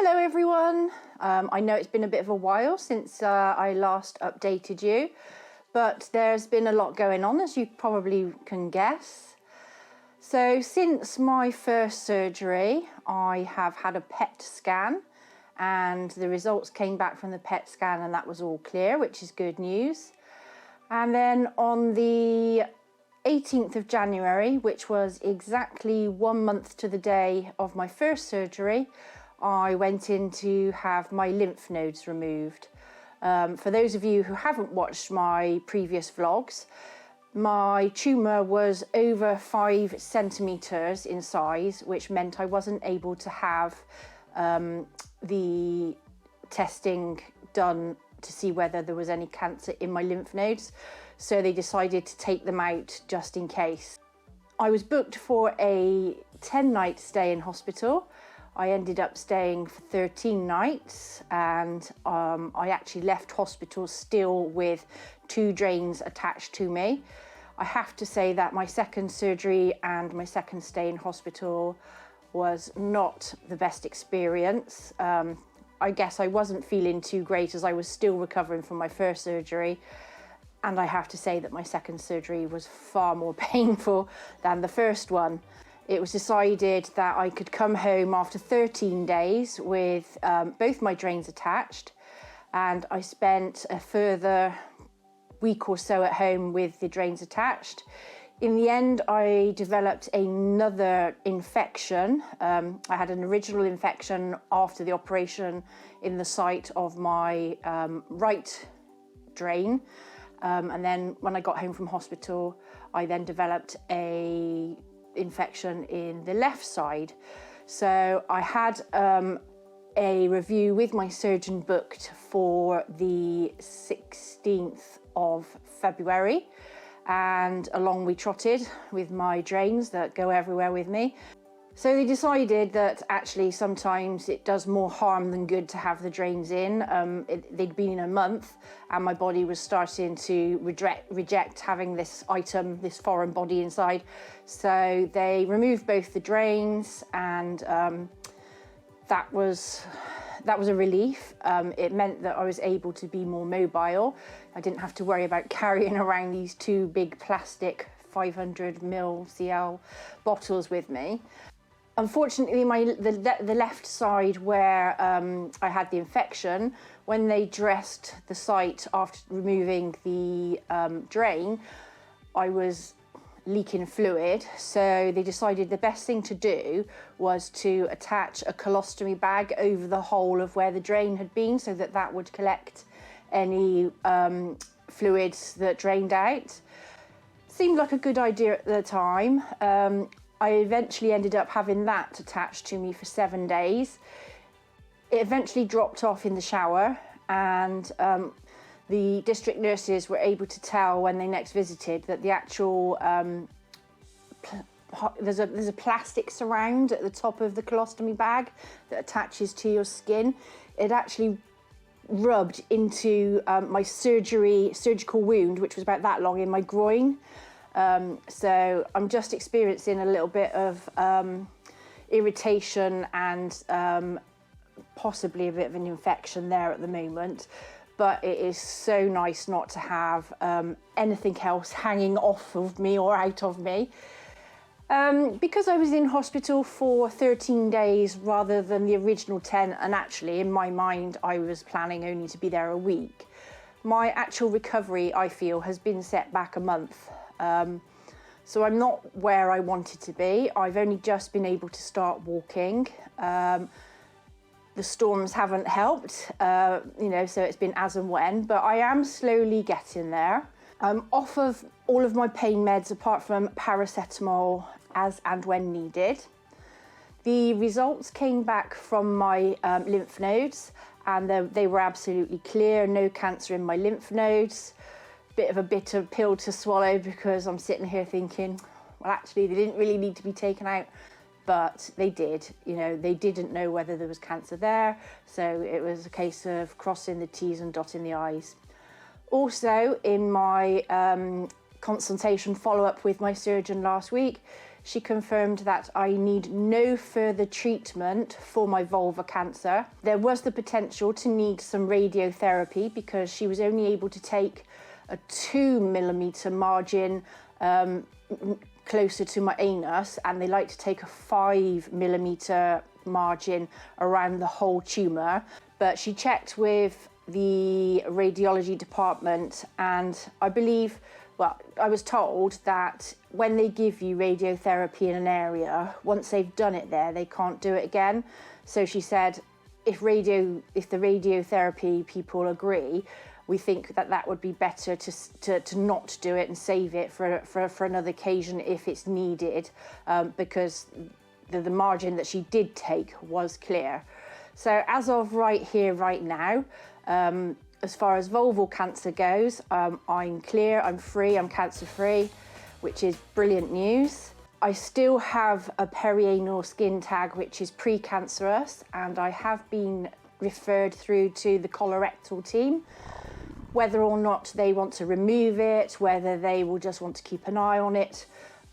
Hello everyone. I know it's been a bit of a while since I last updated you, but there's been a lot going on, as you probably can guess. So since my first surgery, I have had a PET scan and the results came back from the PET scan and that was all clear, which is good news. And then on the 18th of January, which was exactly 1 month to the day of my first surgery, I went in to have my lymph nodes removed. For those of you who haven't watched my previous vlogs, my tumour was over 5 centimetres in size, which meant I wasn't able to have the testing done to see whether there was any cancer in my lymph nodes. So they decided to take them out just in case. I was booked for a 10-night stay in hospital. I ended up staying for 13 nights and I actually left hospital still with 2 drains attached to me. I have to say that my second surgery and my second stay in hospital was not the best experience. I guess I wasn't feeling too great as I was still recovering from my first surgery. And I have to say that my second surgery was far more painful than the first one. It was decided that I could come home after 13 days with both my drains attached, and I spent a further week or so at home with the drains attached. In the end, I developed another infection. I had an original infection after the operation in the site of my right drain. And then when I got home from hospital, I then developed a infection in the left side. So I had a review with my surgeon booked for the 16th of February, and along we trotted with my drains that go everywhere with me. So they decided that actually sometimes it does more harm than good to have the drains in. They'd been in a month and my body was starting to reject having this item, this foreign body inside. So they removed both the drains and that was a relief. It meant that I was able to be more mobile. I didn't have to worry about carrying around these 2 big plastic 500ml CL bottles with me. Unfortunately, the left side where I had the infection, when they dressed the site after removing the drain, I was leaking fluid. So they decided the best thing to do was to attach a colostomy bag over the whole of where the drain had been so that that would collect any fluids that drained out. Seemed like a good idea at the time. I eventually ended up having that attached to me for 7 days. It eventually dropped off in the shower, and the district nurses were able to tell when they next visited that the actual, there's a plastic surround at the top of the colostomy bag that attaches to your skin. It actually rubbed into my surgical wound, which was about that long in my groin. So I'm just experiencing a little bit of irritation and possibly a bit of an infection there at the moment. But it is so nice not to have anything else hanging off of me or out of me. Because I was in hospital for 13 days rather than the original 10, and actually in my mind I was planning only to be there a week, my actual recovery, I feel, has been set back a month. So I'm not where I wanted to be. I've only just been able to start walking. The storms haven't helped, so it's been as and when, but I am slowly getting there. I'm off of all of my pain meds apart from paracetamol as and when needed. The results came back from my lymph nodes and they were absolutely clear, no cancer in my lymph nodes. Bit of a bitter pill to swallow because I'm sitting here thinking, well, actually they didn't really need to be taken out, but they did. They didn't know whether there was cancer there, so it was a case of crossing the T's and dotting the I's. Also, in my consultation follow-up with my surgeon last week, she confirmed that I need no further treatment for my vulva cancer. There was the potential to need some radiotherapy because she was only able to take a 2mm margin closer to my anus, and they like to take a 5mm margin around the whole tumour. But she checked with the radiology department, and I believe, well, I was told that when they give you radiotherapy in an area, once they've done it there, they can't do it again. So she said, if the radiotherapy people agree, we think that that would be better to not do it and save it for another occasion if it's needed, because the margin that she did take was clear. So as of right here, right now, as far as vulval cancer goes, I'm clear, I'm free, I'm cancer free, which is brilliant news. I still have a perianal skin tag, which is precancerous, and I have been referred through to the colorectal team. Whether or not they want to remove it, whether they will just want to keep an eye on it,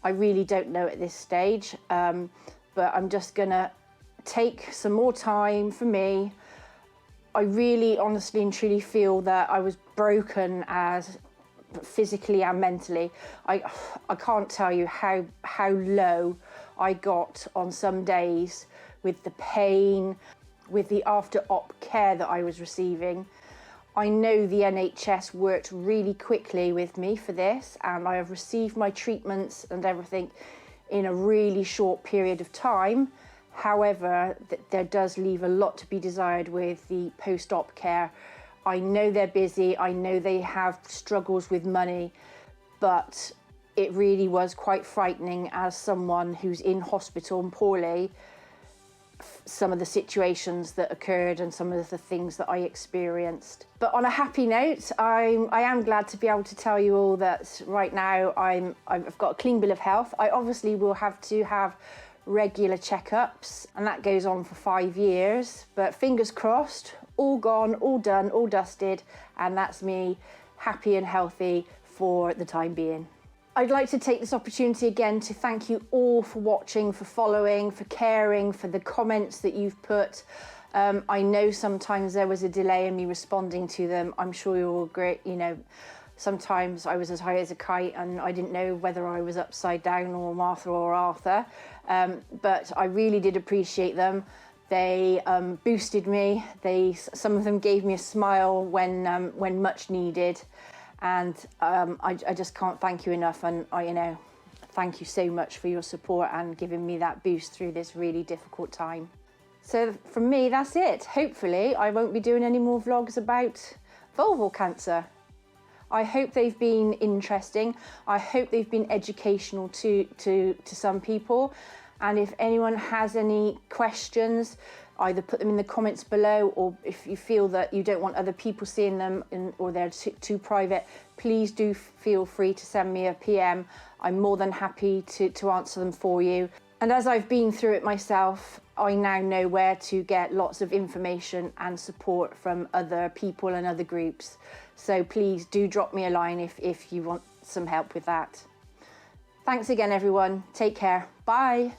I really don't know at this stage. But I'm just gonna take some more time for me. I really honestly and truly feel that I was broken as physically and mentally. I can't tell you how low I got on some days with the pain, with the after-op care that I was receiving. I know the NHS worked really quickly with me for this, and I have received my treatments and everything in a really short period of time. However, there does leave a lot to be desired with the post-op care. I know they're busy, I know they have struggles with money, but it really was quite frightening as someone who's in hospital and poorly, some of the situations that occurred and some of the things that I experienced. But on a happy note, I am glad to be able to tell you all that right now I've got a clean bill of health. I obviously will have to have regular checkups, and that goes on for 5 years, but fingers crossed, all gone, all done, all dusted, and that's me happy and healthy for the time being. I'd like to take this opportunity again to thank you all for watching, for following, for caring, for the comments that you've put. I know sometimes there was a delay in me responding to them. I'm sure you're all great, you know, sometimes I was as high as a kite and I didn't know whether I was upside down or Martha or Arthur, but I really did appreciate them. They boosted me. Some of them gave me a smile when much needed. And I just can't thank you enough, and thank you so much for your support and giving me that boost through this really difficult time. So from me, that's it. Hopefully I won't be doing any more vlogs about vulval cancer. I hope they've been interesting. I hope they've been educational to some people. And if anyone has any questions, either put them in the comments below, or if you feel that you don't want other people seeing them or they're too private, please do feel free to send me a PM. I'm more than happy to answer them for you. And as I've been through it myself, I now know where to get lots of information and support from other people and other groups. So please do drop me a line if you want some help with that. Thanks again, everyone. Take care. Bye.